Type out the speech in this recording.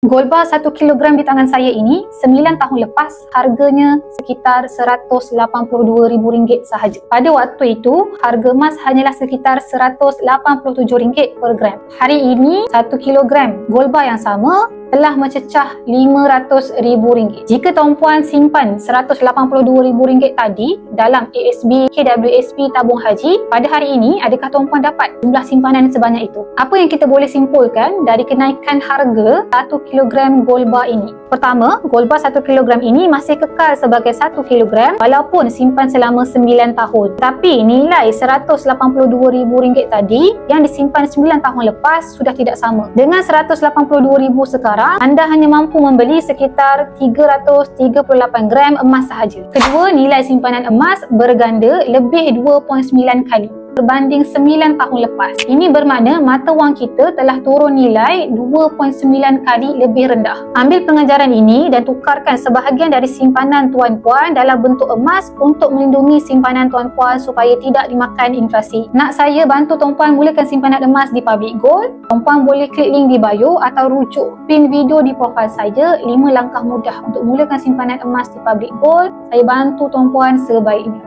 Gold bar 1 kilogram di tangan saya ini 9 tahun lepas harganya sekitar RM182,000 sahaja. Pada waktu itu, harga emas hanyalah sekitar RM187 per gram. Hari ini 1 kilogram gold bar yang sama telah mencecah RM500,000. Jika tuan-puan simpan RM182,000 tadi dalam ASB KWSP tabung haji, pada hari ini adakah tuan-puan dapat jumlah simpanan sebanyak itu? Apa yang kita boleh simpulkan dari kenaikan harga 1 kilogram gold bar ini? Pertama, gold bar 1 kilogram ini masih kekal sebagai 1 kilogram walaupun simpan selama 9 tahun. Tapi nilai RM182,000 tadi yang disimpan 9 tahun lepas sudah tidak sama. Dengan RM182,000 sekarang, anda hanya mampu membeli sekitar 338 gram emas sahaja. Kedua, nilai simpanan emas berganda lebih 2.9 kali berbanding 9 tahun lepas. Ini bermakna mata wang kita telah turun nilai 2.9 kali lebih rendah. Ambil pengajaran ini dan tukarkan sebahagian dari simpanan tuan-puan dalam bentuk emas untuk melindungi simpanan tuan-puan supaya tidak dimakan inflasi. Nak saya bantu tuan-puan mulakan simpanan emas di Public Gold? Tuan-puan boleh klik link di bio atau rujuk pin video di profil saya 5 langkah mudah untuk mulakan simpanan emas di Public Gold. Saya bantu tuan-puan sebaiknya.